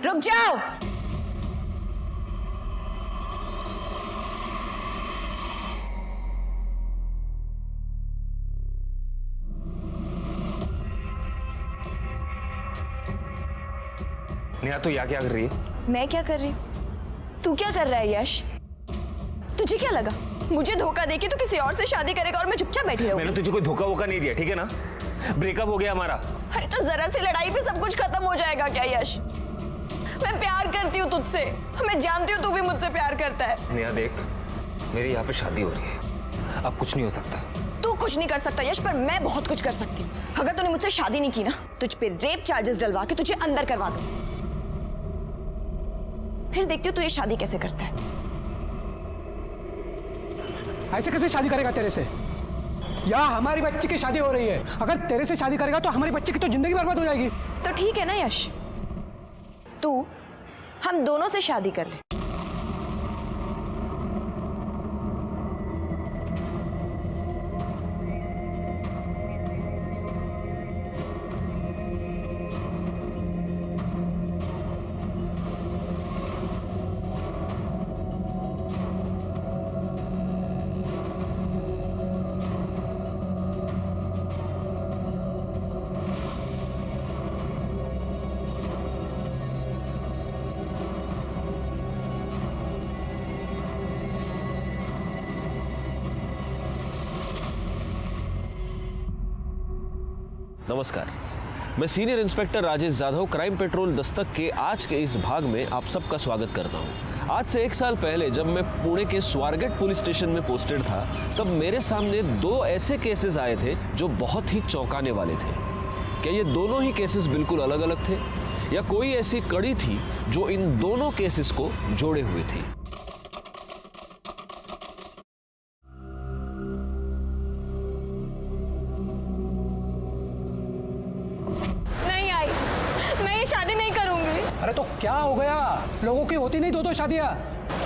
रुक जाओ। नेहा तो यहाँ क्या कर रही है? मैं क्या कर रही हूँ? तू क्या कर रहा है यश? तुझे क्या लगा मुझे धोखा देके तू किसी और से शादी करेगा और मैं चुपचाप बैठी रहूंगी? मैंने तुझे कोई धोखा वोखा नहीं दिया, ठीक है ना? ब्रेकअप हो गया हमारा। अरे तो जरा सी लड़ाई पे सब कुछ खत्म हो जाएगा क्या यश? मैं प्यार करती हूँ तुझसे, मैं जानती हूँ तू भी मुझसे प्यार करता है। नेहा देख, मेरी यहाँ पे शादी हो रही है, अब कुछ नहीं हो सकता। तू कुछ नहीं कर सकता यश, पर मैं बहुत कुछ कर सकती हूँ। अगर तूने मुझसे शादी नहीं की ना, तुझ पे रेप चार्जेस डलवा के तुझे अंदर करवा दूँ। फिर देखती हूँ तू ये शादी कैसे करता है। ऐसे कैसे शादी करेगा तेरे से? या हमारी बच्ची की शादी हो रही है, अगर तेरे से शादी करेगा तो हमारी बच्ची की तो जिंदगी बर्बाद हो जाएगी। तो ठीक है ना यश, तू हम दोनों से शादी कर ले। नमस्कार, मैं senior inspector Rajesh Jadhav crime petrol Dastak के आज के इस भाग में आप सबका स्वागत करता हूं। आज से 1 साल पहले जब मैं पुणे के स्वारगेट पुलिस स्टेशन में पोस्टेड था, तब मेरे सामने 2 ऐसे केसेस आए थे जो बहुत ही चौंकाने वाले थे। क्या ये दोनों ही केसेस बिल्कुल अलग अलग थे या कोई ऐसी कड़ी थी जो इन दोनों केसेस को जोड़े हुए थी? अरे तो क्या हो गया? लोगों की होती नहीं 2-2 शादियां?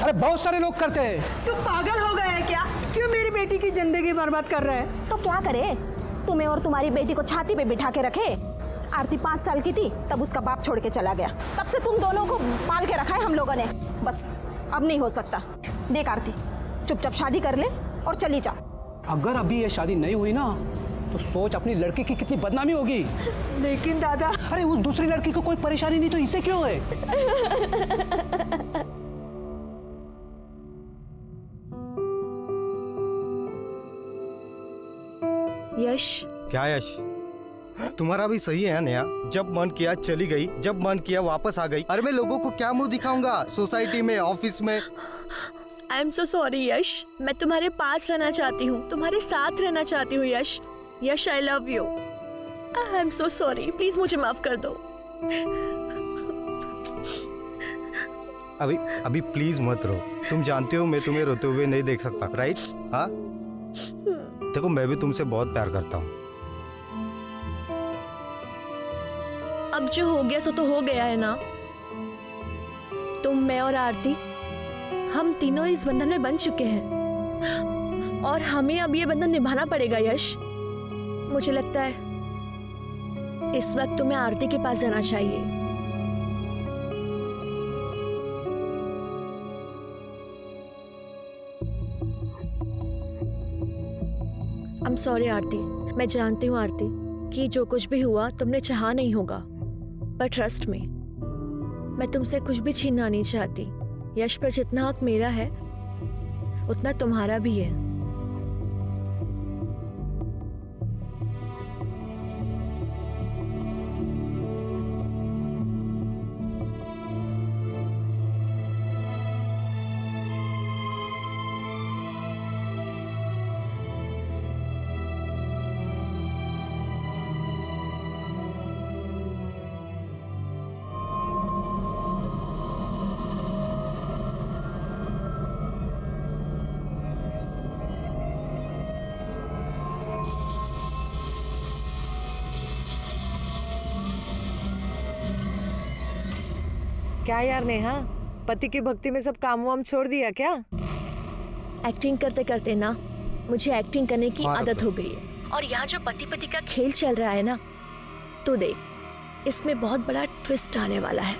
अरे बहुत सारे लोग करते हैं। तू पागल हो गया है क्या? क्यों मेरी बेटी की जिंदगी बर्बाद कर रहा है? तो क्या करे? तुम्हें और तुम्हारी बेटी को छाती पे बिठा के रखे। आरती 5 साल की थी तब उसका बाप छोड़ के चला गया, तब से तुम दोनों को पाल के रखा है हम लोगों ने। बस अब नहीं हो सकता। देख आरती, चुपचाप शादी कर ले और चली जा। अगर अभी ये शादी नहीं हुई ना तो सोच अपनी लड़की की कितनी बदनामी होगी। लेकिन दादा, अरे उस दूसरी लड़की को कोई परेशानी नहीं तो इसे क्यों है? यश, क्या यश? तुम्हारा भी सही है नेहा, जब मन किया चली गई, जब मन किया वापस आ गई। अरे मैं लोगों को क्या मुंह दिखाऊंगा सोसाइटी में, ऑफिस में? आई एम सो सॉरी यश, मैं तुम्हारे पास रहना चाहती हूँ, तुम्हारे साथ रहना चाहती हूँ Yash. Yash, I love you. I am so sorry, please मुझे माफ कर दो। अभी प्लीज मत रो। तुम जानते हो मैं तुम्हें रोते हुए नहीं देख सकता, राइट? हाँ, देखो मैं भी तुमसे बहुत प्यार करता हूँ। अब जो हो गया सो तो हो गया है ना। तुम, मैं और आरती, हम तीनों इस बंधन में बंध चुके हैं और हमें अब ये बंधन निभाना पड़ेगा यश। मुझे लगता है इस वक्त तुम्हें आरती के पास जाना चाहिए। आई एम सॉरी आरती, मैं जानती हूँ आरती कि जो कुछ भी हुआ तुमने चाहा नहीं होगा, पर ट्रस्ट मी, मैं तुमसे कुछ भी छीनना नहीं चाहती। यश पर जितना हक मेरा है उतना तुम्हारा भी है। क्या यार नेहा, पति की भक्ति में सब काम वाम छोड़ दिया क्या? एक्टिंग करते करते ना मुझे एक्टिंग करने की आदत हो गई है, और यहाँ जो पति पति का खेल चल रहा है ना, तो देख इसमें बहुत बड़ा ट्विस्ट आने वाला है।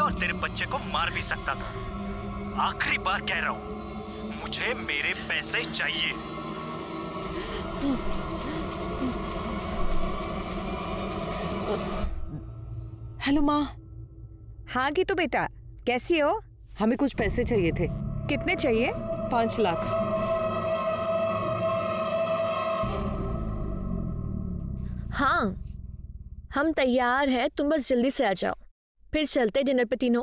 और तेरे बच्चे को मार भी सकता था। आखिरी बार कह रहा हूं, मुझे मेरे पैसे चाहिए। हेलो माँ। हाँ गीतू बेटा, कैसी हो? हमें कुछ पैसे चाहिए थे। कितने चाहिए? 5 लाख। हाँ, हम तैयार हैं, तुम बस जल्दी से आ जाओ, फिर चलते डिनर पे तीनों।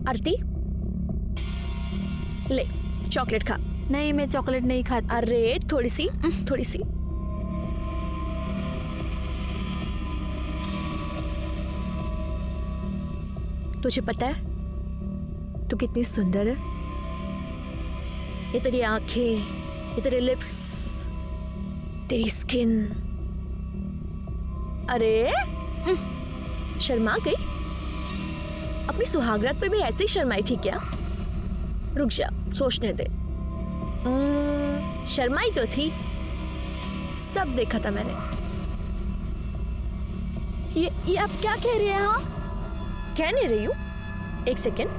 आरती, ले चॉकलेट खा। नहीं, मैं चॉकलेट नहीं खाती। अरे थोड़ी सी, थोड़ी सी। तुझे पता है तू कितनी सुंदर है? ये तेरी आंखें, ये तेरे लिप्स, तेरी स्किन। अरे शर्मा गई? अपनी सुहागरात पे भी ऐसे ही शर्माई थी क्या? रुक जा, सोचने दे। शर्माई तो थी, सब देखा था मैंने। ये आप क्या कह रही हैं? हाँ, कह नहीं रही हूं, एक सेकेंड।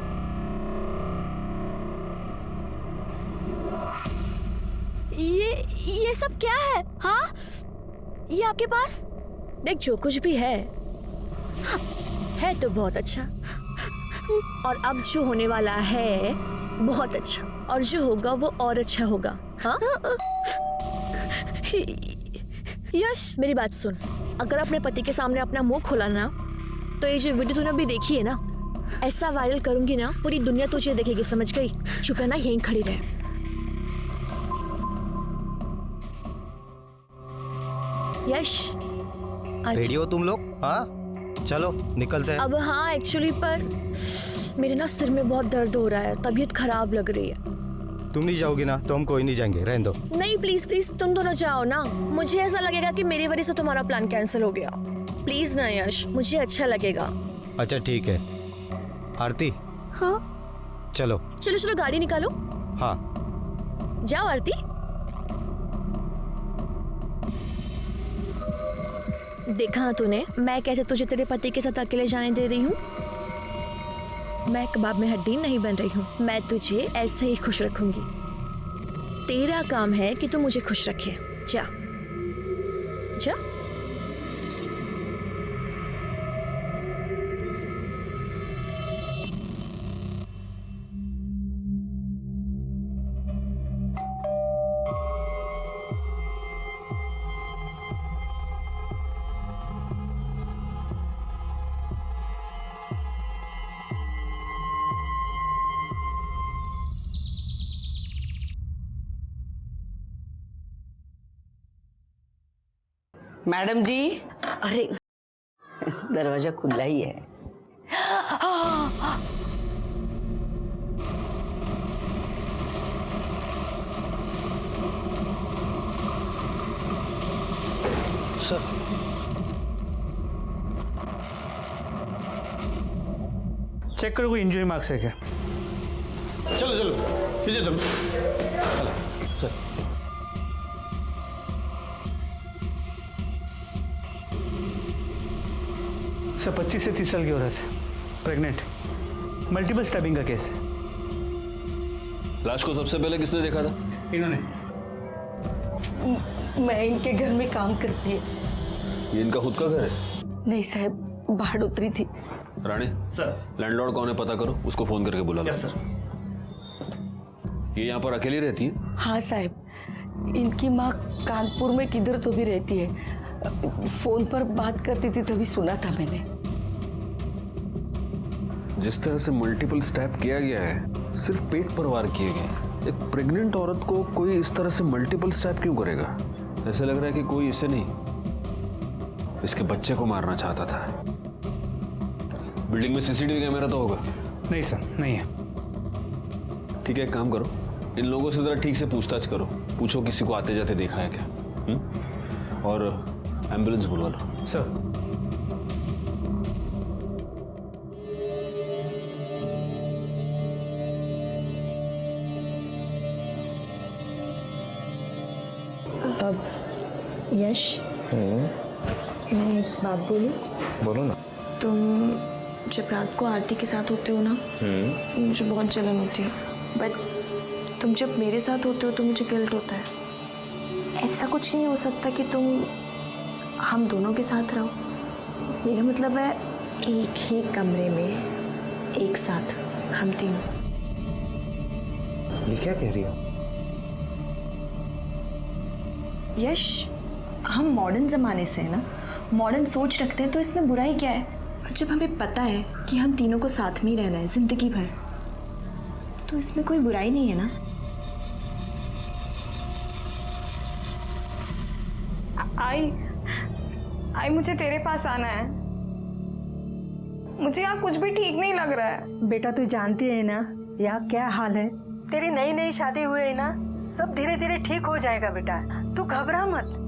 ये सब क्या है? हाँ, ये आपके पास? देख, जो कुछ भी है तो बहुत अच्छा, और अब जो होने वाला है बहुत अच्छा, और जो होगा वो और अच्छा होगा। हाँ? यश, मेरी बात सुन, अगर अपने पति के सामने अपना मुंह खोला ना, तो ये जो वीडियो तूने अभी देखी है ना, ऐसा वायरल करूंगी ना, पूरी दुनिया तुझे देखेगी, समझ गई? चुप है ना, यहीं खड़ी रहे। यश, रेडी हो तुम लोग? हाँ, चलो निकलते हैं। अब हाँ, एक्चुअली पर मेरे ना सिर में बहुत दर्द हो रहा है, तबीयत खराब लग रही है। तुम नहीं जाओगी ना तो हम कोई नहीं जाएंगे, रहने दो। नहीं, प्लीज प्लीज तुम दोनों जाओ ना, मुझे ऐसा लगेगा कि मेरी वजह से तुम्हारा प्लान कैंसिल हो गया। प्लीज ना यश, मुझे अच्छा लगेगा। अच्छा ठीक है। आरती, हाँ, चलो। चलो चलो, गाड़ी निकालो। हाँ, जाओ आरती। देखा तूने, मैं कैसे तुझे तेरे पति के साथ अकेले जाने दे रही हूँ? मैं कबाब में हड्डी नहीं बन रही हूँ, मैं तुझे ऐसे ही खुश रखूंगी। तेरा काम है कि तू मुझे खुश रखे। जा जा। मैडम जी, अरे दरवाजा खुला ही है। सर, चेक करो कोई इंजरी मार्क्स है क्या। चलो चलो, पीछे चलो। सर, सर 25 से 30 साल की औरत है, प्रेग्नेंट, मल्टीपल स्टैबिंग का केस है। लाश को सबसे पहले किसने देखा था? इन्होंने। मैं इनके घर में काम करती है। ये इनका खुद का घर है? नहीं साहब, बाहर उतरी थी। रानी, सर। लैंडलॉर्ड कौन है पता करो, उसको फोन करके बुला लो। Yes sir. ये यहाँ पर अकेली रहती है? हाँ साहब, इनकी माँ कानपुर में किधर तो भी रहती है। फोन पर बात करती थी तभी सुना था मैंने। जिस तरह से मल्टीपल स्टैब किया गया है, सिर्फ पेट पर वार किए गए। एक प्रेग्नेंट औरत को कोई इस तरह से मल्टीपल स्टैब क्यों करेगा? ऐसा लग रहा है कि कोई इसे नहीं, इसके बच्चे को मारना चाहता था। बिल्डिंग में सीसीटीवी कैमरा तो होगा? नहीं सर, नहीं है। ठीक है, एक काम करो, इन लोगों से जरा ठीक से पूछताछ करो, पूछो किसी को आते जाते देखा है क्या। और एम्बुलेंस बुलवा लो। सर। यश, मैं एक बात बोलूं? बोलो ना। तुम जब रात को आरती के साथ होते हो ना, मुझे बहुत जलन होती है, बट तुम जब मेरे साथ होते हो तो मुझे गिल्ट होता है। ऐसा कुछ नहीं हो सकता कि तुम हम दोनों के साथ रहो। मेरा मतलब है एक ही कमरे में एक साथ हम तीनों। ये क्या कह रही हो? यश, हम मॉडर्न ज़माने से हैं ना, मॉडर्न सोच रखते हैं, तो इसमें बुराई क्या है? और जब हमें पता है कि हम तीनों को साथ में ही रहना है ज़िंदगी भर, तो इसमें कोई बुराई नहीं है ना। आई मुझे तेरे पास आना है। मुझे यहाँ कुछ भी ठीक नहीं लग रहा है। बेटा तू जानती है ना यहाँ क्या हाल है। तेरी नई नई शादी हुई है ना, सब धीरे धीरे ठीक हो जाएगा बेटा, तू घबरा मत।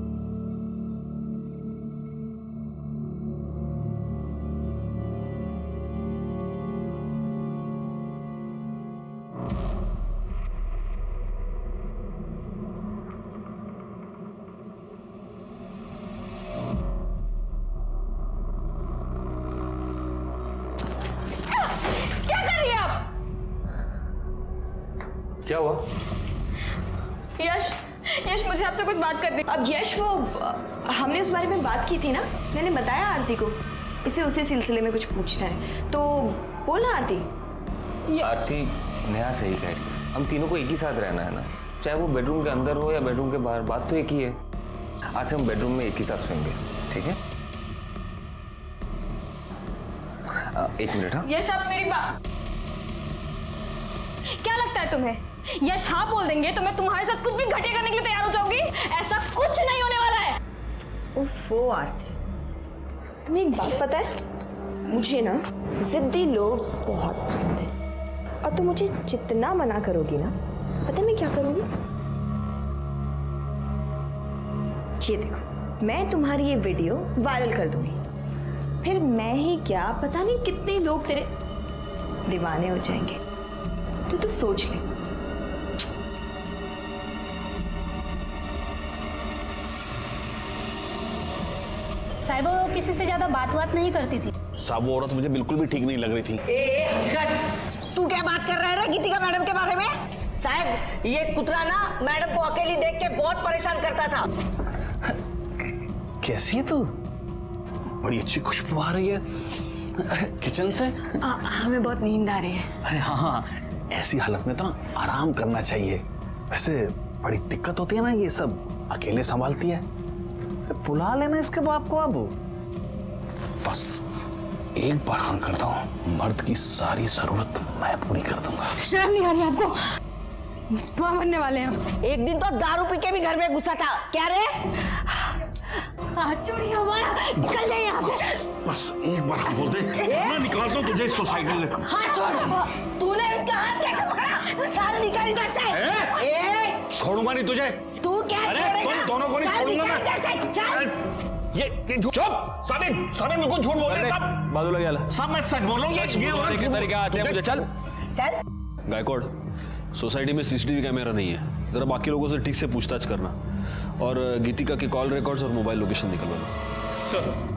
क्या हुआ? यश, यश मुझे आपसे कुछ बात करनी। अब यश, वो हमने उस बारे में बात की थी ना, मैंने बताया आरती को, इसे उसी सिलसिले में कुछ पूछना है, तो बोला आरती। आरती नेहा सही कह रही है, हम तीनों को एक ही साथ रहना है ना, चाहे वो बेडरूम के अंदर हो या बेडरूम के बाहर, बात तो एक ही है। आज से हम बेडरूम में एक ही साथ सोएंगे, ठीक है? एक मिनट। हाँ यश, आप मेरी बात, क्या लगता है तुम्हें यश हाँ बोल देंगे तो मैं तुम्हारे साथ कुछ भी घटिया करने के लिए तैयार हो जाऊंगी? ऐसा कुछ नहीं होने वाला है। उफ़ो आरती, तुम्हें एक बात पता है, मुझे ना जिद्दी लोग बहुत पसंद है, और तुम मुझे जितना मना करोगी ना, पता है मैं क्या करूंगी? ये देखो, मैं तुम्हारी ये वीडियो वायरल कर दूंगी, फिर मैं ही क्या पता नहीं कितने लोग तेरे दीवाने हो जाएंगे। तो सोच ले। साहब वो किसी से ज्यादा बात नहीं करती थी। साहब वो औरत मुझे बिल्कुल भी ठीक नहीं लग रही थी। तू क्या बात कर रहा है गीतिका मैडम के बारे में? साहब ये कुतरा ना मैडम को अकेली देख के बहुत परेशान करता था। कैसी है तू? बड़ी अच्छी खुशबू आ रही है किचन से। हमें बहुत नींद आ रही है। अरे हाँ, ऐसी हालत में तो ना आराम करना चाहिए। वैसे बड़ी दिक्कत होती है ना, ये सब अकेले संभालती है, बुला लेना इसके बाप को। अब बस एक बार हाँ करता हूँ, मर्द की सारी जरूरत मैं पूरी कर दूंगा। शर्म नहीं आ रही आपको? बुआ बनने वाले हैं। एक दिन तो दारू पी के भी घर में घुसा था। क्या रे? चोरी हमारा, निकल जाए यहाँ से। बस एक बार हाँ बोल दे, मैं निकालता हूँ तुझे इस सोसाइटी से। हाथ छोड़। तूने इनका हाथ कैसे पकड़ा? चल निकल इधर से। छोड़ूंगा नहीं तुझे। तू क्या छोड़ेगा? तुम दोनों को नहीं छोड़ूंगा मैं। इधर से चल। ये चुप। साबित बिल्कुल झूठ बोल रहे हैं सब। बादू लग गया सब मैं सच बोल रहा हूँ। सच बोलने के तरीके आते हैं मुझे। चल गायकवाड़, सोसाइटी में सीसीटीवी कैमरा नहीं है, जरा बाकी लोगों से ठीक से पूछताछ करना, और गीतिका के कॉल रिकॉर्ड्स और मोबाइल लोकेशन निकलवाना। सर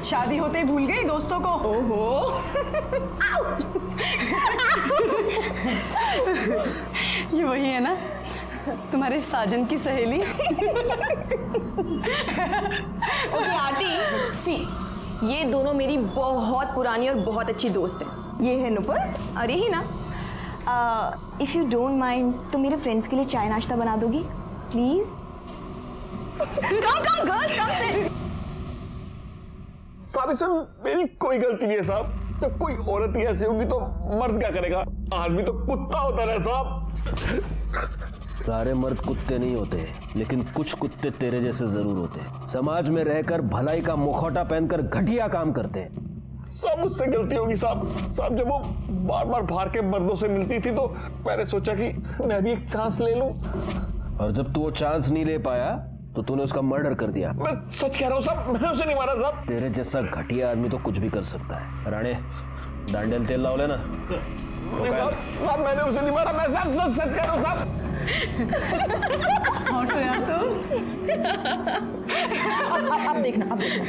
शादी होते ही भूल गई दोस्तों को। ओहो। ये वही है ना तुम्हारे साजन की सहेली? ओके आरती, सी ये दोनों मेरी बहुत पुरानी और बहुत अच्छी दोस्त हैं। ये है नुपुर और यही ना। इफ यू डोंट माइंड तो मेरे फ्रेंड्स के लिए चाय नाश्ता बना दोगी प्लीज? कम कम गर्ल्स कम से। साहब इसमें मेरी कोई गलती नहीं है साहब। जब कोई औरत ही ऐसी होगी तो मर्द क्या करेगा? आदमी तो कुत्ता होता है साहब। सारे मर्द कुत्ते नहीं होते, लेकिन कुछ कुत्ते तेरे जैसे जरूर होते हैं। समाज में रहकर भलाई का मुखौटा पहनकर घटिया काम करते हैं। सब मुझसे गलती होगी साहब। साहब जब वो बार बार बाहर के मर्दों से मिलती थी तो मैंने सोचा कि मैं भी एक चांस ले लूं। और जब तू वो चांस नहीं ले पाया तो तूने उसका मर्डर कर दिया। मैं सच कह रहा हूँ साहब, मैंने उसे नहीं मारा साहब। तेरे जैसा घटिया आदमी तो कुछ भी कर सकता है। राणे डांडेल तेल लाओ लेना। साहब मैंने उसे नहीं मारा, मैं साहब सच कह रहा हूँ साहब। तो यार तुम अब देखना, अब देखना।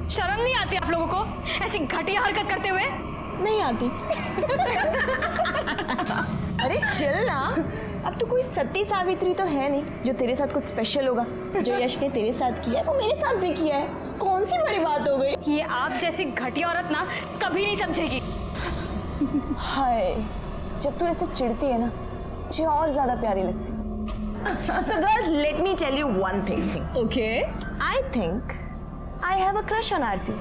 शर्म नहीं आती आप लोगों को ऐसी घटिया हरकत करते हुए? नहीं आती। अरे चल ना, अब तो कोई सती सावित्री तो है नहीं जो तेरे साथ कुछ स्पेशल होगा। जो यश ने तेरे साथ किया है वो मेरे साथ भी किया है, कौन सी बड़ी बात हो गई। ये आप जैसी घटिया औरत ना कभी नहीं समझेगी। हाय, जब तू ऐसे चिढ़ती है ना मुझे और ज्यादा प्यारी लगती है। So girls, let me tell you one thing. Okay. I think I have a crush on Aarti.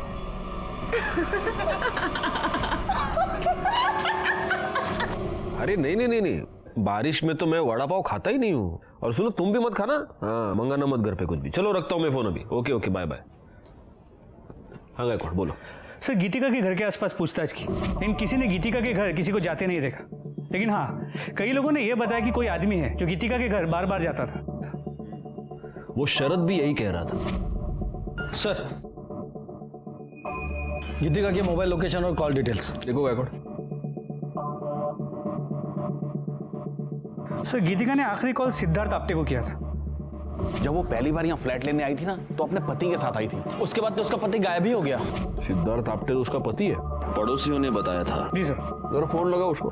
अरे नहीं नहीं नहीं नहीं, बारिश में तो मैं वड़ा पाव खाता ही नहीं हूँ। और सुनो तुम भी मत खाना, हाँ मंगाना मत घर पे कुछ भी। चलो रखता हूँ मैं फोन अभी। Okay okay bye bye. हाँ गायकवाड़ बोलो। सर गीतिका के घर के आसपास पूछताछ की, लेकिन किसी ने गीतिका के घर किसी को जाते नहीं देखा। लेकिन हाँ, कई लोगों ने यह बताया कि कोई आदमी है जो गीतिका के घर बार बार जाता था। वो शरद भी यही कह रहा था। सर, गीतिका के मोबाइल लोकेशन और कॉल डिटेल्स देखो गायकवाड़। सर गीतिका ने आखिरी कॉल सिद्धार्थ आप्टे को किया था। जब वो पहली बार यहाँ फ्लैट लेने आई थी ना, तो अपने पति के साथ आई थी। उसके बाद तो उसका पति गायब ही हो गया। सिद्धार्थ आप्टे तो उसका पति है, पड़ोसियों ने बताया था। जी सर। जरा फोन लगाओ उसको।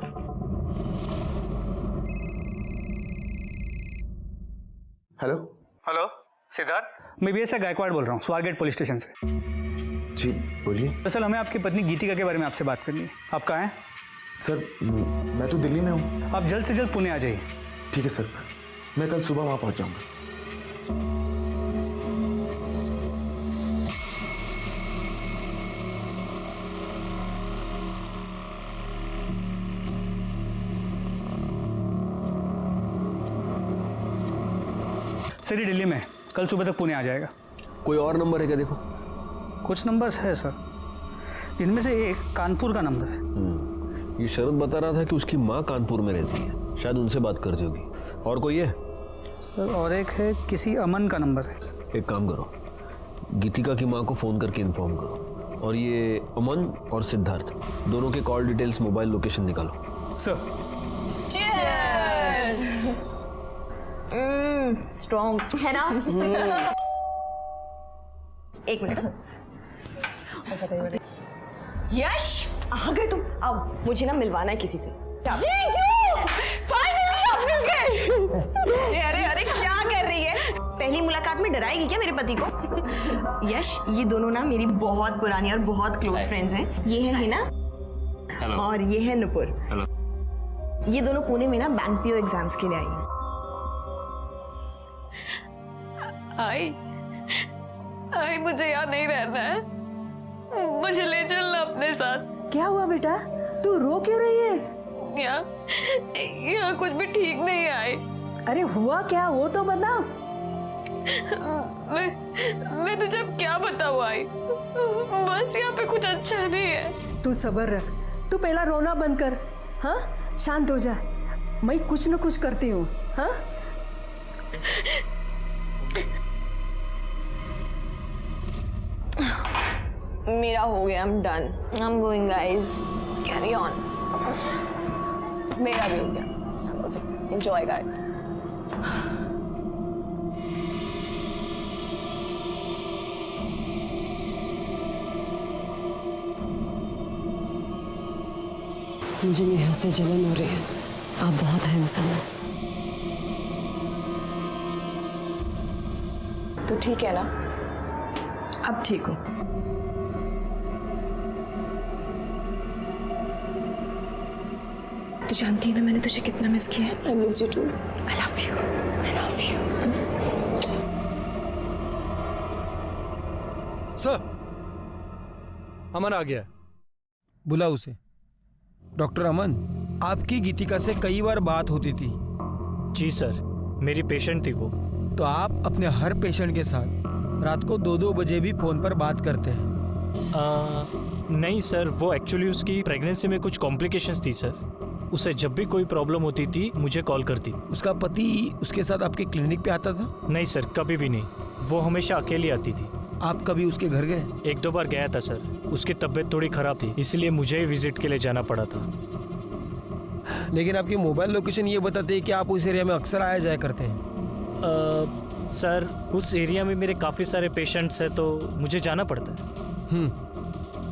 हेलो हेलो सिद्धार्थ, मैं BSI गायकवाड़ बोल रहा हूँ, स्वारगेट पुलिस स्टेशन से। जी बोलिए। दरअसल हमें आपकी पत्नी गीतिका के बारे में आपसे बात करनी है। आप कहाँ हैं? सर मैं तो दिल्ली में हूँ। आप जल्द से जल्द पुणे आ जाइए। ठीक है सर, मैं कल सुबह वहाँ पहुँच जाऊँगा। सर ये दिल्ली में, कल सुबह तक पुणे आ जाएगा। कोई और नंबर है क्या देखो? कुछ नंबर्स है सर, इनमें से एक कानपुर का नंबर है। ये शरद बता रहा था कि उसकी माँ कानपुर में रहती है, शायद उनसे बात करती होगी। और कोई है? सर और एक है, किसी अमन का नंबर है। एक काम करो, गीतिका की माँ को फोन करके इन्फॉर्म करो, और ये अमन और सिद्धार्थ दोनों के कॉल डिटेल्स, मोबाइल लोकेशन निकालो। सर स्ट्रॉन्ग है ना। एक मिनट। यश आ गए तुम। अब मुझे ना मिलवाना है किसी से। जीजू फाइनली आप मिल गए। अरे अरे क्या कर रही है? पहली मुलाकात में डराएगी क्या मेरे पति को? यश, ये दोनों ना मेरी बहुत पुरानी और बहुत क्लोज फ्रेंड्स हैं। ये है हिना और ये है नुपुर। ये दोनों पुणे में ना बैंक पीओ एग्जाम्स के लिए आई हैं। आई मुझे यहाँ नहीं रहना है, मुझे ले चलना अपने साथ। क्या हुआ बेटा, तू रो क्यों रही है? यहाँ कुछ भी ठीक नहीं आई। अरे हुआ क्या, वो तो बता। मैं तुझे अब क्या बताऊँ आई, बस यहाँ पे कुछ अच्छा नहीं है। तू सब्र रख, तू पहला रोना बंद कर, हाँ शांत हो जा। मैं कुछ न कुछ करती हूँ, हाँ। मेरा हो गया, I'm done. I'm going guys. Carry on. मेरा भी हो गया। Enjoy guys. मुझे नेहा से जलन हो रही है। आप बहुत हैंडसम हो। तो ठीक है ना, अब ठीक हो। तू जानती है ना मैंने तुझे कितना मिस किया है। I miss you too. I love you. I love you. Sir, Aman आ गया, बुला उसे। डॉक्टर अमन, आपकी गीतिका से कई बार बात होती थी। जी सर, मेरी पेशेंट थी वो। तो आप अपने हर पेशेंट के साथ रात को 2-2 बजे भी फोन पर बात करते हैं? नहीं सर, वो एक्चुअली उसकी प्रेगनेंसी में कुछ कॉम्प्लिकेशंस थी सर, उसे जब भी कोई प्रॉब्लम होती थी मुझे कॉल करती। उसका पति उसके साथ आपके क्लिनिक पे आता था? नहीं सर, कभी भी नहीं। वो हमेशा अकेली आती थी। आप कभी उसके घर गए? 1-2 बार गया था सर। उसकी तबीयत थोड़ी खराब थी, इसलिए मुझे ही विजिट के लिए जाना पड़ा था। लेकिन आपकी मोबाइल लोकेशन ये बताते हैं कि आप उस एरिया में अक्सर आया जाया करते हैं। सर उस एरिया में मेरे काफ़ी सारे पेशेंट्स हैं, तो मुझे जाना पड़ता है।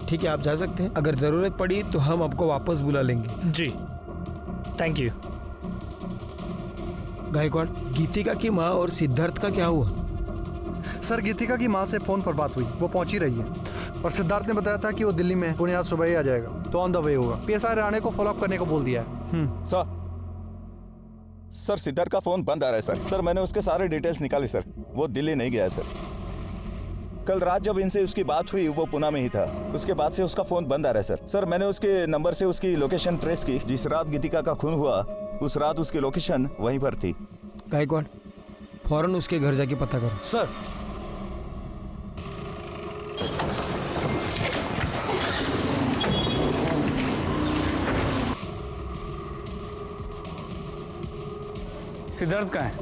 ठीक है, आप जा सकते हैं। अगर ज़रूरत पड़ी तो हम आपको वापस बुला लेंगे। जी, थैंक यू। गायकवाड़, गीतिका की माँ और सिद्धार्थ का क्या हुआ? सर, गीतिका की माँ से फोन पर बात हुई, वो पहुंची रही है और सिद्धार्थ ने बताया था कि वो दिल्ली में पुणे आज सुबह ही आ जाएगा, तो ऑन द वे होगा। पीएसआई राणे को फॉलोअप करने को बोल दिया है। सर सिद्धार्थ का फोन बंद आ रहा है सर। मैंने उसके सारे डिटेल्स निकाले सर। वो दिल्ली नहीं गया है सर। कल रात जब इनसे उसकी बात हुई वो पुणे में ही था। उसके बाद से उसका फोन बंद आ रहा है सर। मैंने उसके नंबर से उसकी लोकेशन ट्रेस की। जिस रात गीतिका का खून हुआ उस रात उसकी लोकेशन वहीं पर थी। गायकवाड़, फौरन उसके घर जाके पता करो। सर। सिद्धार्थ कहाँ है?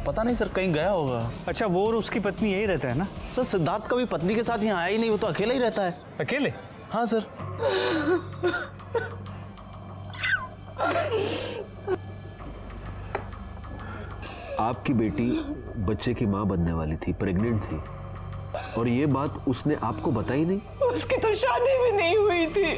पता नहीं सर, कहीं गया होगा। अच्छा, वो और उसकी पत्नी यही रहता है ना? सर सिद्धार्थ कभी पत्नी के साथ यहाँ आया ही नहीं, वो तो अकेला ही रहता है। अकेले? हाँ सर। आपकी बेटी बच्चे की माँ बनने वाली थी, प्रेग्नेंट थी, और ये बात उसने आपको बताई नहीं? उसकी तो शादी भी नहीं हुई थी।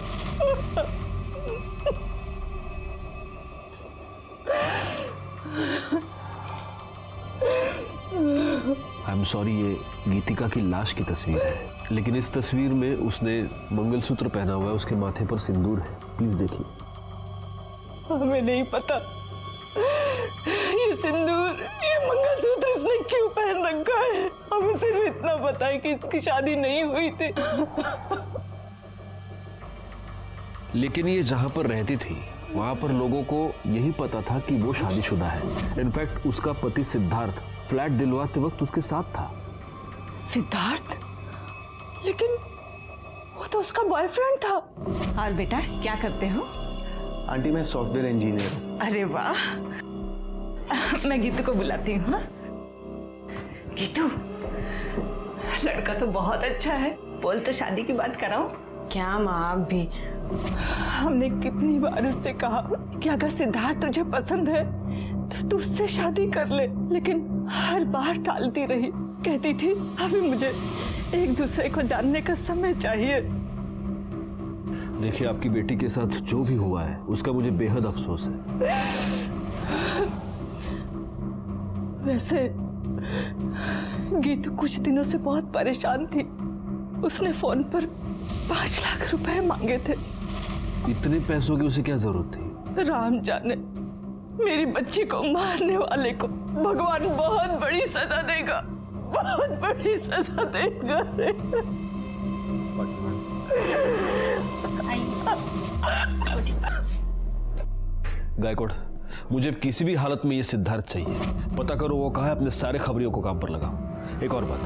आई एम सॉरी, ये गीतिका की लाश की तस्वीर है, लेकिन इस तस्वीर में उसने मंगलसूत्र पहना हुआ है, उसके माथे पर सिंदूर है। प्लीज देखिए। हमें नहीं पता ये सिंदूर, ये मंगलसूत्र इसने क्यों पहन रखा है। हमें सिर्फ इतना पता है कि इसकी शादी नहीं हुई थी। लेकिन ये जहां पर रहती थी वहां पर लोगों को यही पता था कि वो शादीशुदा है। इनफैक्ट उसका पति सिद्धार्थ फ्लैट दिलवाते वक्त उसके साथ था। सिद्धार्थ? लेकिन वो तो उसका बॉयफ्रेंड था। और बेटा क्या करते हो? आंटी मैं सॉफ्टवेयर इंजीनियर हूँ। अरे वाह, मैं गीतू को बुलाती हूँ। हाँ? गीतू, लड़का तो बहुत अच्छा है, बोल तो शादी की बात कराऊं? क्या माँ, आप भी? हमने कितनी बार उससे कहा कि अगर सिद्धार्थ तुझे पसंद है तो तू उससे शादी कर ले, लेकिन हर बार टालती रही। कहती थी अभी मुझे एक दूसरे को जानने का समय चाहिए। देखिए, आपकी बेटी के साथ जो भी हुआ है उसका मुझे बेहद अफसोस है। वैसे गीतू कुछ दिनों से बहुत परेशान थी। उसने फोन पर 5 लाख रुपए मांगे थे। इतने पैसों की उसे क्या जरूरत थी? राम जाने, मेरी बच्ची को मारने वाले को भगवान बहुत बड़ी सजा देगा, बहुत बड़ी सजा देगा। गायकवाड़, मुझे किसी भी हालत में ये सिद्धार्थ चाहिए। पता करो वो कहाँ है, अपने सारे खबरियों को काम पर लगाओ। एक और बात,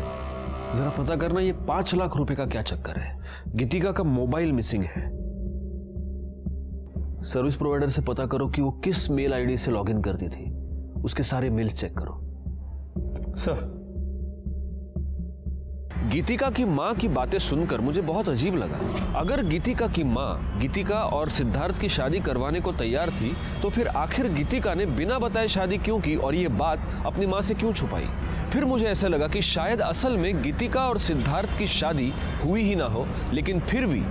जरा पता करना ये 5 लाख रुपए का क्या चक्कर है। गीतिका का मोबाइल मिसिंग है। सर्विस प्रोवाइडर से पता करो कि वो किस मेल आईडी से लॉगिन करती थी। उसके सारे मेल्स चेक करो। सर। गीतिका की माँ की बातें सुनकर मुझे बहुत अजीब लगा। अगर गीतिका की माँ गीतिका और सिद्धार्थ की शादी करवाने को तैयार थी तो फिर आखिर गीतिका ने बिना बताए शादी क्यों की और ये बात अपनी माँ से क्यों छुपाई? फिर मुझे ऐसा लगा कि शायद असल में गीतिका और सिद्धार्थ की शादी हुई ही ना हो, लेकिन फिर भी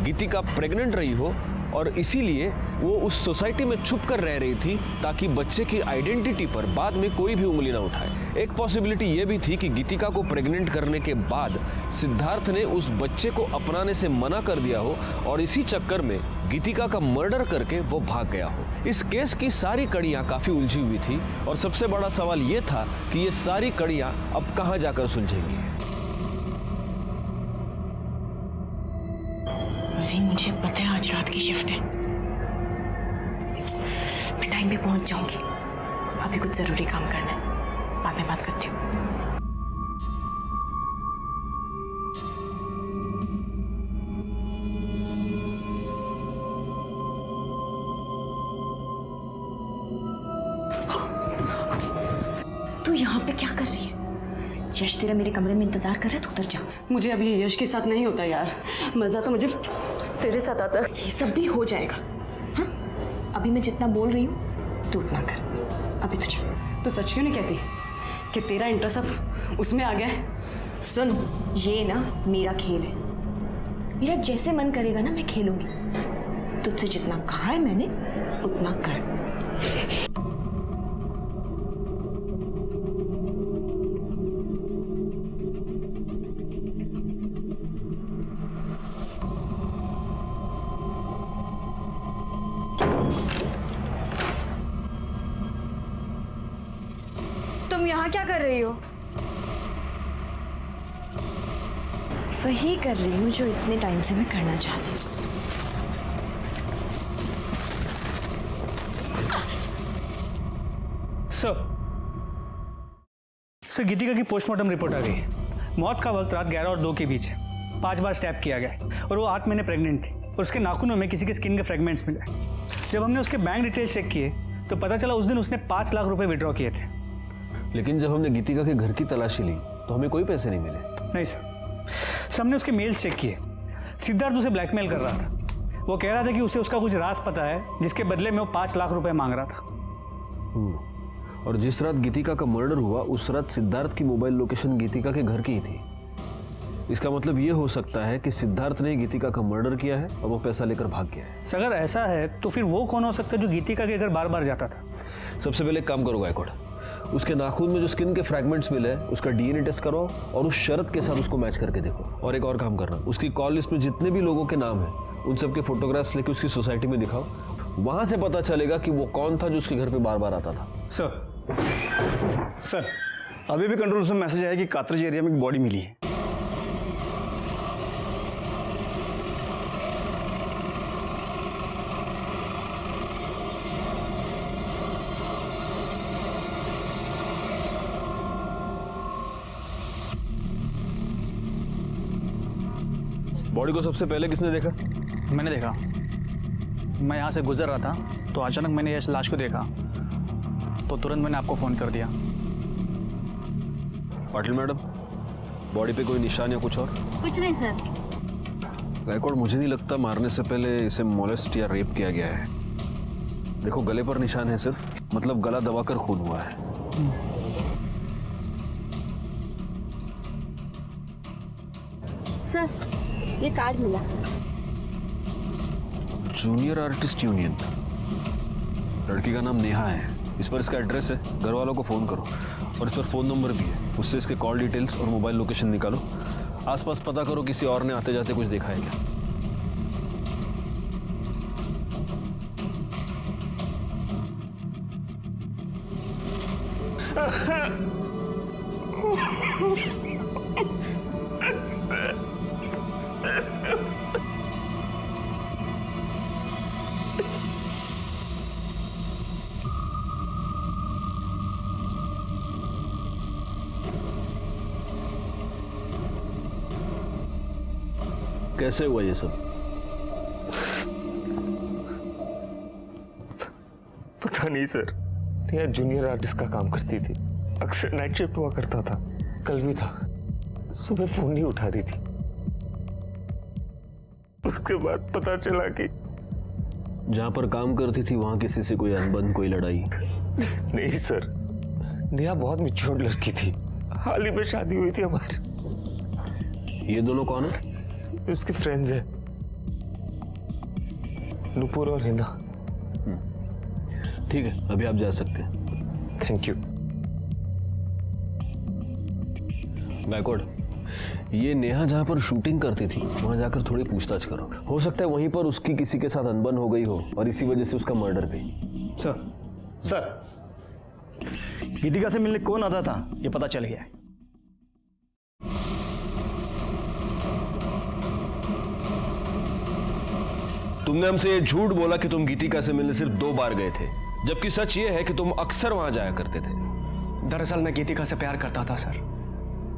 गीतिका प्रेग्नेंट रही हो और इसीलिए वो उस सोसाइटी में छुप कर रह रही थी ताकि बच्चे की आइडेंटिटी पर बाद में कोई भी उंगली ना उठाए। एक पॉसिबिलिटी ये भी थी कि गीतिका को प्रेग्नेंट करने के बाद सिद्धार्थ ने उस बच्चे को अपनाने से मना कर दिया हो और इसी चक्कर में गीतिका का मर्डर करके वो भाग गया हो। इस केस की सारी कड़ियां काफी उलझी हुई थी और सबसे बड़ा सवाल ये था कि ये सारी कड़ियां अब कहां जाकर सुलझेंगी। अरे मुझे पता है आज रात की शिफ्ट है, मैं टाइम पे पहुंच जाऊंगी। अभी कुछ जरूरी काम करना है, बाद में बात करती हूँ। यश तेरा मेरे कमरे में इंतजार कर रहा है, तो उतर जा। मुझे अभी यश के साथ नहीं होता यार, मजा तो मुझे तेरे साथ आता है। ये सब भी हो जाएगा। हाँ, अभी मैं जितना बोल रही हूँ तू उतना कर। अभी तुझे तो सच क्यों नहीं कहती कि तेरा इंटरेस्ट अब उसमें आ गया है? सुन, ये ना मेरा खेल है, मेरा जैसे मन करेगा ना मैं खेलूंगी। तुझसे जितना कहा है मैंने उतना कर। तुम यहाँ क्या कर रही हो? वही कर रही हूँ जो इतने टाइम से मैं करना चाहती हूँ। सर गीतिका की पोस्टमार्टम रिपोर्ट आ गई। मौत का वक्त रात 11 और 2 के बीच 5 बार स्टैब किया गया है और वो 8 महीने प्रेग्नेंट थी और उसके नाखूनों में किसी के स्किन के फ्रेगमेंट्स मिले। जब हमने उसके बैंक डिटेल्स चेक किए तो पता चला उस दिन उसने 5 लाख रुपए विड्रॉ किए थे। लेकिन जब हमने गीतिका के घर की तलाशी ली तो हमें कोई पैसे नहीं मिले। नहीं सर, हमने उसके मेल्स चेक किए। सिद्धार्थ उसे ब्लैकमेल कर रहा था। वो कह रहा था कि उसे उसका कुछ राज पता है जिसके बदले में वो 5 लाख रुपए मांग रहा था। और जिस रात गीतिका का मर्डर हुआ उस रात सिद्धार्थ की मोबाइल लोकेशन गीतिका के घर की ही थी। इसका मतलब ये हो सकता है कि सिद्धार्थ ने गीतिका का मर्डर किया है और वो पैसा लेकर भाग गया है। अगर ऐसा है तो फिर वो कौन हो सकता है जो गीतिका के घर बार बार जाता था? सबसे पहले एक काम करो गायकवाड़, उसके नाखून में जो स्किन के फ्रैगमेंट्स मिले हैं उसका डीएनए टेस्ट कराओ और उस शर्त के साथ उसको मैच करके देखो। और एक और काम करना, उसकी कॉल लिस्ट में जितने भी लोगों के नाम हैं उन सबके फोटोग्राफ्स लेके उसकी सोसाइटी में दिखाओ। वहां से पता चलेगा कि वो कौन था जो उसके घर पे बार बार आता था। सर अभी भी कंट्रोल रूम से मैसेज आया कि कातरज एरिया में एक बॉडी मिली है। बॉडी को सबसे पहले किसने देखा? मैंने देखा। मैं यहाँ से गुजर रहा था तो अचानक मैंने यश लाश को देखा तो तुरंत मैंने आपको फ़ोन कर दिया। पाटिल मैडम, बॉडी पे कोई निशान या कुछ और? कुछ नहीं सर। गायकवाड़, मुझे नहीं लगता मारने से पहले इसे मोलेस्ट या रेप किया गया है। देखो गले पर निशान है सिर्फ, मतलब गला दबाकर खून हुआ है। सर ये कार्ड मिला। Junior artist union. लड़की का नाम नेहा है। इस पर इसका एड्रेस है, घर वालों को फ़ोन करो और इस पर फ़ोन नंबर भी है। उससे इसके कॉल डिटेल्स और मोबाइल लोकेशन निकालो। आसपास पता करो किसी और ने आते जाते कुछ देखा है क्या। कैसे हुआ ये सब? पता नहीं सर, नेहा जूनियर आर्टिस्ट का काम करती थी, अक्सर नाइट शिफ्ट हुआ करता था। कल भी था, सुबह फोन नहीं उठा रही थी। उसके बाद पता चला कि जहां पर काम करती थी वहां किसी से कोई अनबन, कोई लड़ाई? नहीं सर, नेहा बहुत मैच्योर लड़की थी, हाल ही में शादी हुई थी हमारी। ये दोनों कौन है? उसके फ्रेंड्स हैं, नुपुर और हिना। ठीक है, अभी आप जा सकते हैं। Thank you. गायकवाड़, ये नेहा जहां पर शूटिंग करती थी वहां जाकर थोड़ी पूछताछ करो। हो सकता है वहीं पर उसकी किसी के साथ अनबन हो गई हो और इसी वजह से उसका मर्डर भी। सर गीतिका से मिलने कौन आता था ये पता चल गया है। तुमने हमसे ये झूठ बोला कि तुम गीतिका से मिलने सिर्फ 2 बार गए थे, जबकि सच ये है कि तुम अक्सर वहां जाया करते थे। दरअसल मैं गीतिका से प्यार करता था सर,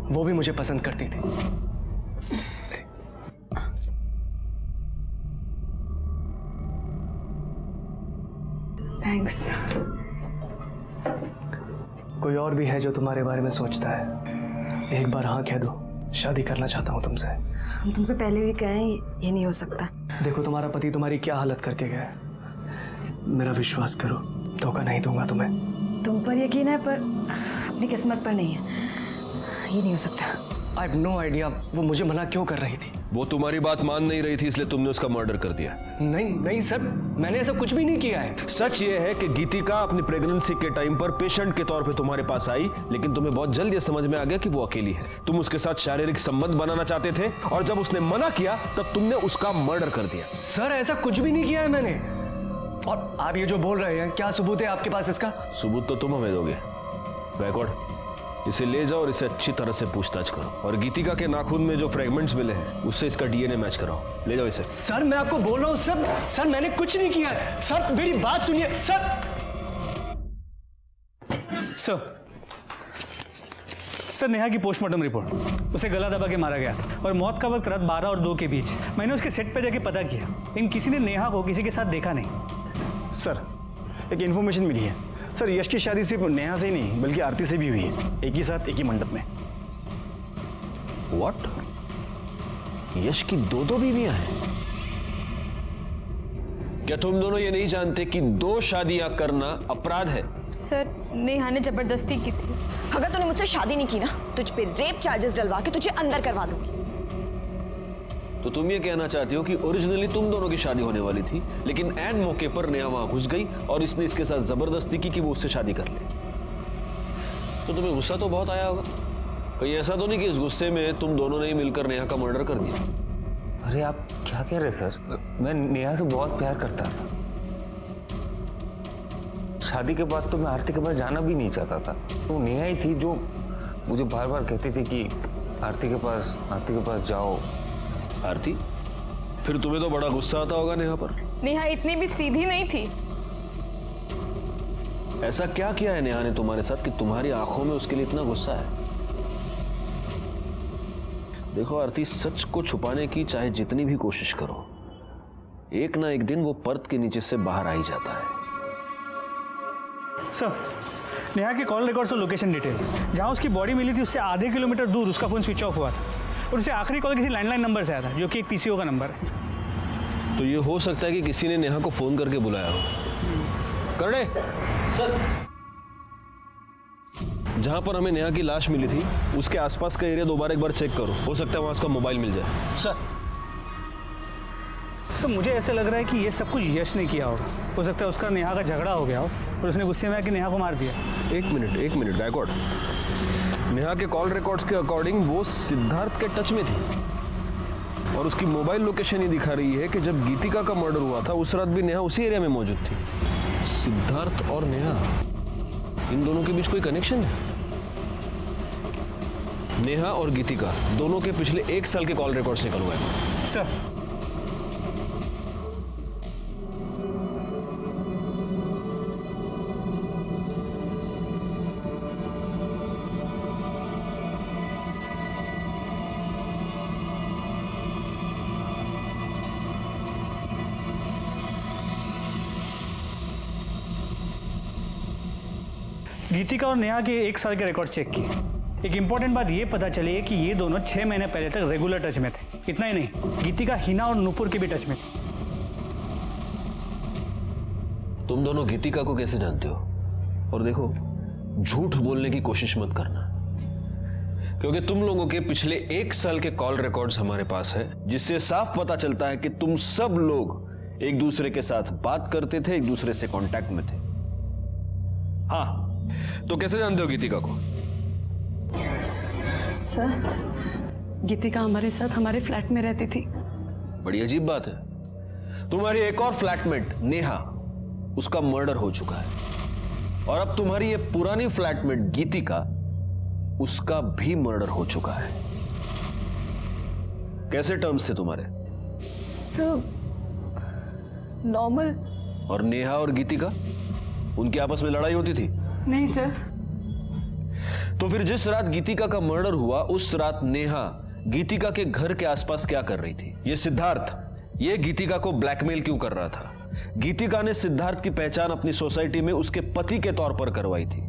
वो भी मुझे पसंद करती थी। थैंक्स। कोई और भी है जो तुम्हारे बारे में सोचता है। एक बार हाँ कह दो, शादी करना चाहता हूँ तुमसे। हम तुमसे पहले भी कहे ये नहीं हो सकता। देखो तुम्हारा पति तुम्हारी क्या हालत करके गया है, मेरा विश्वास करो, धोखा नहीं दूंगा तुम्हें। तुम पर यकीन है पर अपनी किस्मत पर नहीं है, ये नहीं हो सकता। आई हैव नो आइडिया वो मुझे मना क्यों कर रही थी। वो तुम्हारी बात मान नहीं रही थी, इसलिए तुमने उसका मर्डर कर दिया। नहीं नहीं सर, मैंने ऐसा कुछ भी नहीं किया है। सच ये है कि गीतिका अपनी प्रेगनेंसी के टाइम पर पेशेंट के तौर पे तुम्हारे पास आई, लेकिन तुम्हें बहुत जल्द ये समझ में आ गया कि वो अकेली है। तुम उसके साथ शारीरिक संबंध बनाना चाहते थे और जब उसने मना किया तब तुमने उसका मर्डर कर दिया। सर ऐसा कुछ भी नहीं किया है मैंने। और आप ये जो बोल रहे हैं, क्या सबूत है आपके पास इसका? सबूत तो तुम हमें दोगे। गायकवाड़, इसे ले जाओ और इसे अच्छी तरह से पूछताछ करो, और गीतिका के नाखून में जो फ्रेगमेंट्स मिले हैं उससे इसका डीएनए मैच कराओ। ले जाओ इसे। सर मैं आपको बोल रहा हूँ सर मैंने कुछ नहीं किया है। सर मेरी बात सुनिए सर। सर नेहा की पोस्टमार्टम रिपोर्ट, उसे गला दबा के मारा गया और मौत का वक्त रात 12 और 2 के बीच। मैंने उसके सेट पर जाके पता किया, लेकिन किसी ने नेहा को किसी के साथ देखा नहीं। सर एक इन्फॉर्मेशन मिली है सर, यश की शादी सिर्फ नेहा से ही नहीं बल्कि आरती से भी हुई है, एक ही साथ एक ही मंडप में। व्हाट? यश की दो बीवियां हैं? क्या तुम दोनों ये नहीं जानते कि 2 शादियां करना अपराध है? सर नेहा ने जबरदस्ती की थी। अगर तूने मुझसे शादी नहीं की ना, तुझ पे रेप चार्जेस डलवा के तुझे अंदर करवा दूंगी। तो तुम ये कहना चाहती हो कि ओरिजिनली तुम दोनों की शादी होने वाली थी, लेकिन एन मौके पर नेहा वहां घुस गई और इसने इसके साथ जबरदस्ती की कि वो उससे शादी कर ले। तो तुम्हें गुस्सा तो बहुत आया होगा। कहीं ऐसा तो नहीं कि इस गुस्से में तुम दोनों ने ही मिलकर नेहा का मर्डर कर दिया? अरे आप क्या कह रहे सर? मैं नेहा से बहुत प्यार करता था। शादी के बाद तो मैं आरती के पास जाना भी नहीं चाहता था। तो नेहा ही थी जो मुझे बार बार कहती थी कि आरती के पास जाओ। आरती? फिर तुम्हें तो बड़ा गुस्सा आता होगा नेहा पर। नेहा इतनी भी सीधी नहीं थी। ऐसा क्या किया है नेहा ने तुम्हारे साथ कि तुम्हारी आंखों में उसके लिए इतना गुस्सा है? देखो आरती, सच को छुपाने की चाहे जितनी भी कोशिश करो, एक ना एक दिन वो पर्दे के नीचे से बाहर आ ही जाता है। सर नेहा के कॉल रिकॉर्ड्स और लोकेशन डिटेल्स, जहां उसकी बॉडी मिली थी उससे आधे किलोमीटर दूर उसका फोन स्विच ऑफ हुआ था और उसे आखिरी कॉल किसी लैंडलाइन नंबर से आया था, जो कि एक पीसीओ का नंबर है। तो ये हो सकता है कि किसी ने नेहा को फोन करके बुलाया हो। करड़े सर, जहां पर हमें नेहा की लाश मिली थी उसके आसपास का एरिया दोबारा एक बार चेक करो, हो सकता है वहां उसका मोबाइल मिल जाए। सर मुझे ऐसा लग रहा है कि ये सब कुछ यश ने किया होगा। हो सकता है उसका नेहा का झगड़ा हो गया हो और उसने गुस्से में आके नेहा को मार दिया। एक मिनट गायकवाड़, नेहा के कॉल रिकॉर्ड्स के अकॉर्डिंग वो सिद्धार्थ के टच में थी और उसकी मोबाइल लोकेशन ही दिखा रही है कि जब गीतिका का मर्डर हुआ था उस रात भी नेहा उसी एरिया में मौजूद थी। सिद्धार्थ और नेहा, इन दोनों के बीच कोई कनेक्शन है? नेहा और गीतिका दोनों के पिछले 1 साल के कॉल रिकॉर्ड्स निकलवाए। सर गीतिका और नेहा के 1 साल के रिकॉर्ड चेक किए। एक इंपॉर्टेंट बात ये पता चली है कि ये दोनों 6 महीने पहले तक रेगुलर टच में थे। इतना ही नहीं, गीतिका हिना और नूपुर के भी टच में थी। तुम दोनों गीतिका को कैसे जानते हो? और देखो, झूठ बोलने की कोशिश मत करना, क्योंकि तुम लोगों के पिछले 1 साल के कॉल रिकॉर्ड्स हमारे पास है, जिससे साफ पता चलता है कि तुम सब लोग एक दूसरे के साथ बात करते थे, एक दूसरे से कांटेक्ट में थे। हाँ, तो कैसे जानते हो गीतिका को? सर गीतिका हमारे साथ हमारे फ्लैट में रहती थी। बड़ी अजीब बात है। तुम्हारी एक और फ्लैटमेट नेहा, उसका मर्डर हो चुका है और अब तुम्हारी ये पुरानी फ्लैटमेट गीतिका, उसका भी मर्डर हो चुका है। कैसे टर्म्स थे तुम्हारे? Sir normal. और नेहा और गीतिका, उनकी आपस में लड़ाई होती थी? नहीं सर। तो फिर जिस रात गीतिका का मर्डर हुआ उस रात नेहा गीतिका के घर के आसपास क्या कर रही थी? ये सिद्धार्थ, ये गीतिका को ब्लैकमेल क्यों कर रहा था? गीतिका ने सिद्धार्थ की पहचान अपनी सोसाइटी में उसके पति के तौर पर करवाई थी।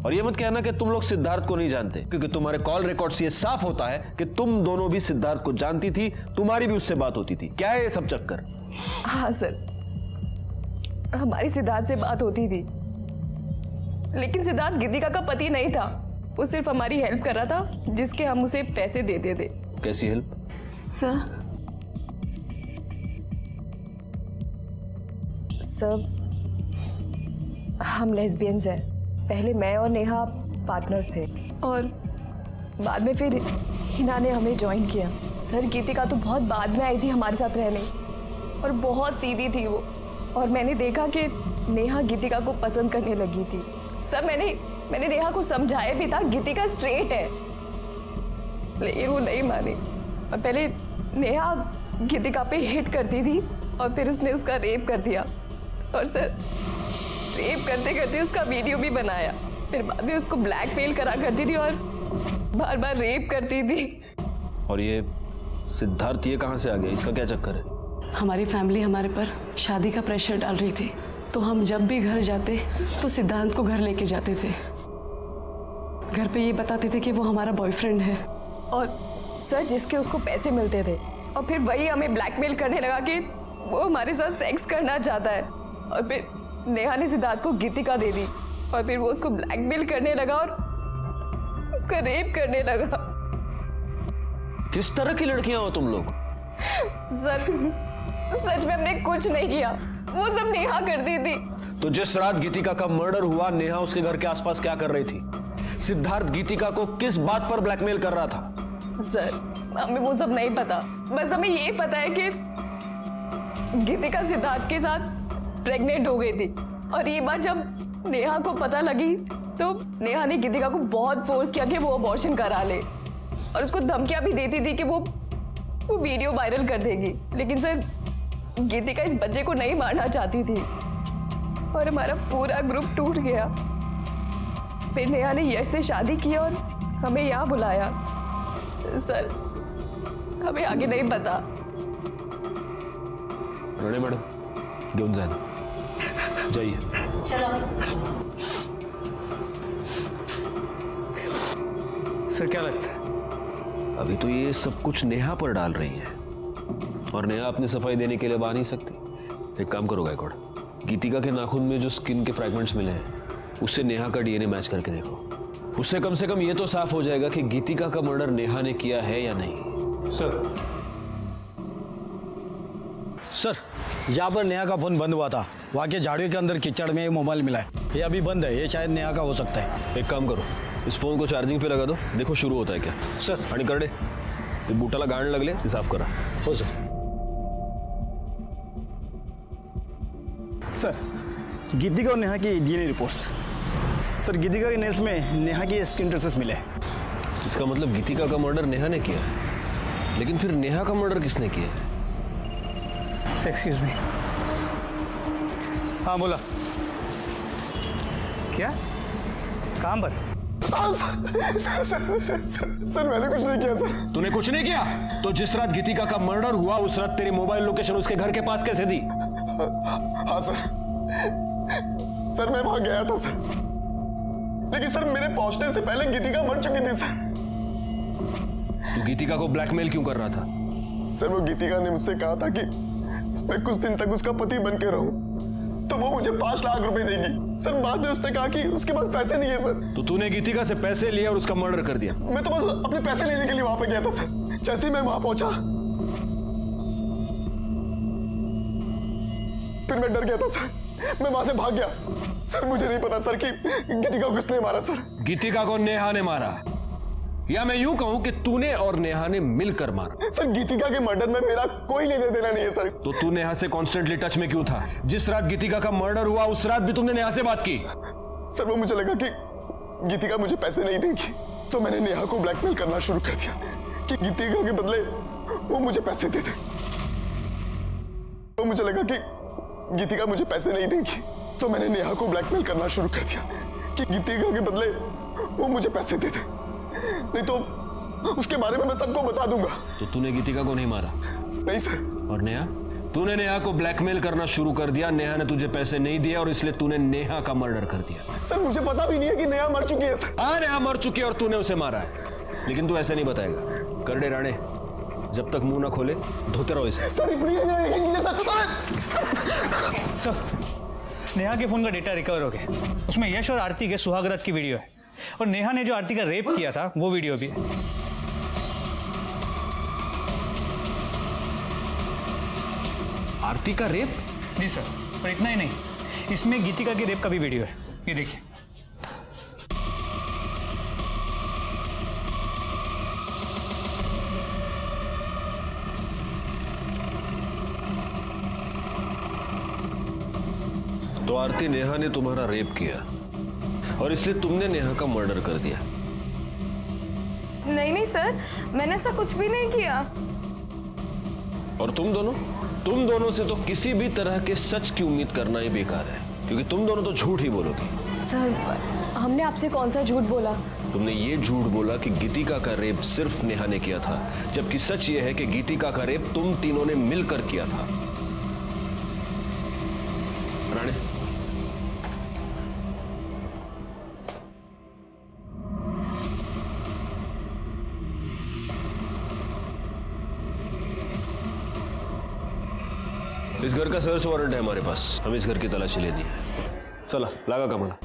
और ये मत कहना कि तुम लोग सिद्धार्थ को नहीं जानते, क्योंकि तुम्हारे कॉल रिकॉर्ड से ये साफ होता है कि तुम दोनों भी सिद्धार्थ को जानती थी, तुम्हारी भी उससे बात होती थी। क्या है ये सब चक्कर? हाँ सर, हमारी सिद्धार्थ से बात होती थी, लेकिन सिद्धार्थ गीतिका का पति नहीं था। वो सिर्फ हमारी हेल्प कर रहा था, जिसके हम उसे पैसे देते थे। कैसी हेल्प? सर हम लेस्बियंस हैं। पहले मैं और नेहा पार्टनर्स थे और बाद में फिर हिना ने हमें ज्वाइन किया। सर गीतिका तो बहुत बाद में आई थी हमारे साथ रहने और बहुत सीधी थी वो, और मैंने देखा कि नेहा गीतिका को पसंद करने लगी थी। सर मैंने नेहा को समझाया भी था गीतिका स्ट्रेट है, लेकिन वो नहीं मानी। और पहले नेहा गीतिका पे हिट करती थी और फिर उसने उसका रेप कर दिया, और सर रेप करते करते उसका वीडियो भी बनाया। फिर बाद में उसको ब्लैकमेल करा करती थी और बार बार रेप करती थी। और ये सिद्धार्थ ये कहाँ से आ गया? इसका क्या चक्कर है? हमारी फैमिली हमारे पर शादी का प्रेशर डाल रही थी, तो हम जब भी घर जाते तो सिद्धांत को घर लेके जाते थे। घर पे ये बताते थे कि वो हमारा बॉयफ्रेंड है। और सर जिसके उसको पैसे मिलते थे, और फिर वही हमें ब्लैकमेल करने लगा कि वो हमारे साथ सेक्स करना चाहता है। और फिर नेहा ने सिद्धार्थ को गीतिका दे दी, और फिर वो उसको ब्लैकमेल करने लगा और उसका रेप करने लगा। किस तरह की लड़कियां हो तुम लोग? सर सच में हमने कुछ नहीं किया, वो सब नेहा करती थी। तो जिस रात गीतिका का मर्डर हुआ, नेहा उसके घर के आसपास क्या कर रही थी? सिद्धार्थ गीतिका को किस बात पर ब्लैकमेल कर रहा था? सर हमें वो सब नहीं पता, बस हमें ये पता है कि गीतिका सिद्धार्थ के साथ प्रेग्नेंट हो गई थी। और ये बात जब नेहा को पता लगी तो नेहा ने गीतिका को बहुत फोर्स किया कि वो अबॉर्शन करा ले, और उसको धमकियां भी देती थी कि वो वीडियो वायरल कर देगी। लेकिन सर गीतिका इस बच्चे को नहीं मारना चाहती थी, और हमारा पूरा ग्रुप टूट गया। फिर नेहा ने यश से शादी की और हमें यहाँ बुलाया। सर हमें आगे नहीं पता। रणे मैडम घेऊन जाना, जाइए। चलो सर क्या लगता है? अभी तो ये सब कुछ नेहा पर डाल रही है, और नेहा अपनी सफाई देने के लिए आ नहीं सकती। एक काम करो गायकवाड़, गीतिका के नाखून में जो स्किन के फ्रैगमेंट्स मिले हैं उससे नेहा का डीएनए मैच करके देखो। उससे कम से कम ये तो साफ हो जाएगा कि गीतिका का मर्डर नेहा ने किया है या नहीं। सर जहाँ पर नेहा का फोन बंद हुआ था, वहाँ के झाड़ियों के अंदर कीचड़ में मोबाइल मिला है। ये अभी बंद है, ये शायद नेहा का हो सकता है। एक काम करो, इस फोन को चार्जिंग पे लगा दो, देखो शुरू होता है क्या। सर आणि करडे ते बूटाला गाण लागले ते साफ करा। हो सर। सर गीतिका और नेहा की डीएनए रिपोर्ट्स। सर गीतिका के नेस में नेहा की स्किन ट्रेसेस मिले। इसका मतलब गीतिका का मर्डर नेहा ने किया है, लेकिन फिर नेहा का मर्डर किसने किया है? Excuse me. हाँ बोला। क्या काम पर? सर मैंने कुछ नहीं किया सर। तूने कुछ नहीं किया? तो जिस रात गीतिका का मर्डर हुआ उस रात तेरी मोबाइल लोकेशन उसके घर के पास कैसे दी? हाँ सर मैं वहां गया था सर, लेकिन सर मेरे पहुंचने से पहले गीतिका मर चुकी थी सर। तू गीतिका को ब्लैकमेल क्यों कर रहा था? सर वो गीतिका ने मुझसे कहा था कि मैं कुछ दिन तक उसका पति बन के रहूं, तो वो मुझे 5 लाख रुपए देगी। सर बाद में उसने कहा कि उसके पास पैसे नहीं है सर। तो तूने गीतिका से पैसे लिए और उसका मर्डर कर दिया? मैं तो बस अपने पैसे लेने के लिए वहां पे गया था सर। जैसे ही मैं वहां पहुंचा फिर मैं डर गया था सर, मैं वहां से भाग गया। सर मुझे नहीं पता सर कि गीतिका को किसने मारा सर। गीतिका को नेहा ने मारा, या मैं यूं कहूं कि तूने और नेहा ने मिलकर मारा। सर गीतिका के मर्डर में मेरा कोई लेना देना नहीं है सर। तो तू नेहा से कॉन्स्टेंटली टच में क्यों था? जिस रात गीतिका का मर्डर हुआ उस रात भी तुमने नेहा से बात की। सर वो मुझे लगा कि गीतिका मुझे पैसे नहीं देगी, तो मैंने नेहा को ब्लैकमेल करना शुरू कर दिया कि गीतिका के बदले वो मुझे पैसे दे दे। तो मुझे लगा कि गीतिका मुझे पैसे नहीं देगी, तो मैंने नेहा को ब्लैकमेल करना शुरू कर दिया कि गीतिका के बदले वो मुझे पैसे दे दे, नहीं तो उसके बारे में मैं सबको बता दूंगा। तो तूने गीतिका को नहीं मारा? नहीं सर। और नेहा? तूने नेहा को ब्लैकमेल करना शुरू कर दिया। नेहा ने तुझे पैसे नहीं दिए और इसलिए तूने नेहा का मर्डर कर दिया। सर मुझे पता भी नहीं है कि नेहा मर चुकी है सर। हाँ, नेहा मर चुकी है और तूने उसे मारा है, लेकिन तू ऐसे नहीं बताएगा। कर दे राणे, जब तक मुंह ना खोले धोते रहो इसे। सर प्लीज मेरा यकीन कीजिए सर, नेहा के फोन का डेटा रिकवर हो गया। उसमें यश और आरती के सुहागरात की वीडियो है और नेहा ने जो आरती का रेप किया था वो वीडियो भी है। आरती का रेप? जी सर, और इतना ही नहीं, इसमें गीतिका की रेप का भी वीडियो है। ये देखिए। तो आरती, नेहा ने तुम्हारा रेप किया और इसलिए तुमने नेहा का मर्डर कर दिया। नहीं नहीं सर, मैंने ऐसा कुछ भी नहीं किया। और तुम दोनों से तो किसी भी तरह के सच की उम्मीद करना ही बेकार है, क्योंकि तुम दोनों तो झूठ ही बोलोगी। सर हमने आपसे कौन सा झूठ बोला? तुमने ये झूठ बोला कि गीतिका का रेप सिर्फ नेहा ने किया था, जबकि सच ये है कि गीतिका का रेप तुम तीनों ने मिलकर किया था। राणे, इस घर का सर्च वारंट है हमारे पास, हम इस घर की तलाशी लेनी है। चला, लगा कमला।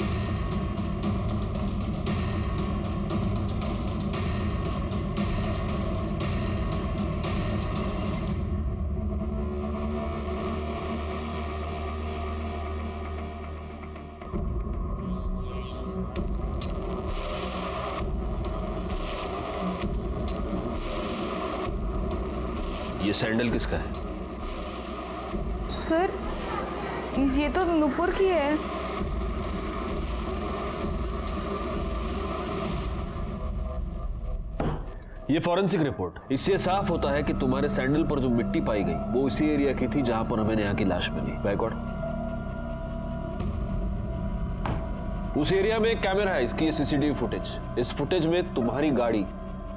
ये सैंडल किसका है? सर ये तो नुपुर की है। ये फॉरेंसिक रिपोर्ट, इससे साफ होता है कि तुम्हारे सैंडल पर जो मिट्टी पाई गई वो उसी एरिया की थी जहां पर हमें नेहा की लाश मिली। बैकवर्ड, उस एरिया में एक कैमरा है, इसकी सीसीटीवी फुटेज। इस फुटेज में तुम्हारी गाड़ी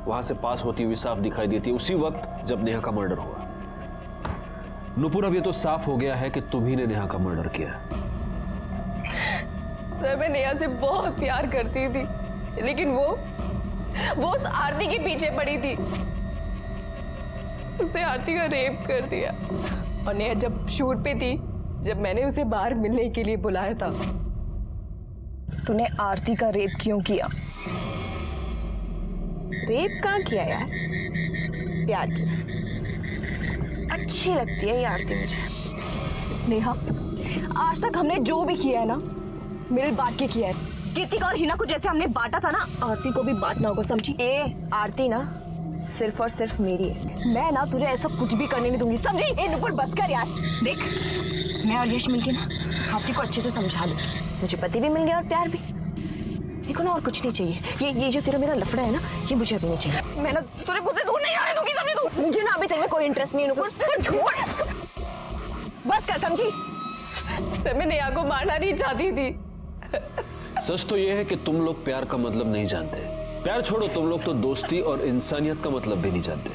वहां से पास होती हुई साफ दिखाई देती है, उसी वक्त जब नेहा का मर्डर हुआ। नुपुर, अब ये तो साफ हो गया है कि तुम ही ने नेहा का मर्डर किया। सर मैं नेहा से बहुत प्यार करती थी, लेकिन वो उस आरती के पीछे पड़ी थी। उसने आरती का रेप कर दिया। और नेहा जब शूट पे थी, जब मैंने उसे बाहर मिलने के लिए बुलाया था, तूने आरती का रेप क्यों किया? रेप कहाँ किया यार, प्यार किया। अच्छी लगती है ये आरती मुझे। नेहा, आज तक हमने जो भी किया है ना, मिल बांट के किया है। गीतिका और हिना को जैसे हमने बांटा था ना, आरती को भी बांटना होगा, समझी? आरती ना सिर्फ और सिर्फ मेरी है। मैं ना तुझे ऐसा कुछ भी करने नहीं दूंगी, समझी? ए नुपुर बस कर यार। देख, मैं और यश मिलके ना आरती को अच्छे से समझा लूं। मुझे पति भी मिल गया और प्यार भी। मेरे को ना और कुछ नहीं चाहिए। ये जो तेरा मेरा लफड़ा है ना, ये मुझे अभी नहीं चाहिए। मैं ना तुझे खुद से दूर नहीं आने दूंगी, समझी तू? मुझे ना अभी तेरे में कोई इंटरेस्ट नहीं है नुपुर। छोड़, बस कर, समझी? सर मैं नेहा को मारना नहीं चाहती थी। सच तो यह है कि तुम लोग प्यार का मतलब नहीं जानते। प्यार छोड़ो, तुम लोग तो दोस्ती और इंसानियत का मतलब भी नहीं जानते।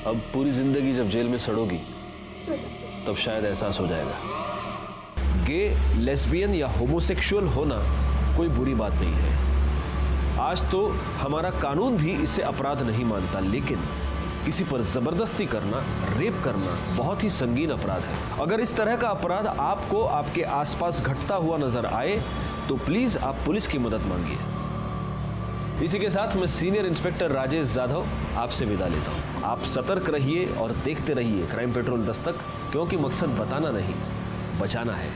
अब पूरी जिंदगी जब जेल में सड़ोगी तब शायद एहसास हो जाएगा। गे, लेस्बियन या होमोसेक्सुअल होना कोई बुरी बात नहीं है। आज तो हमारा कानून भी इसे अपराध नहीं मानता, लेकिन किसी पर जबरदस्ती करना, रेप करना बहुत ही संगीन अपराध है। अगर इस तरह का अपराध आपको आपके आसपास घटता हुआ नजर आए तो प्लीज आप पुलिस की मदद मांगिए। इसी के साथ मैं सीनियर इंस्पेक्टर राजेश जाधव आपसे विदा लेता हूं। आप सतर्क रहिए और देखते रहिए क्राइम पेट्रोल दस्तक, क्योंकि मकसद बताना नहीं, बचाना है।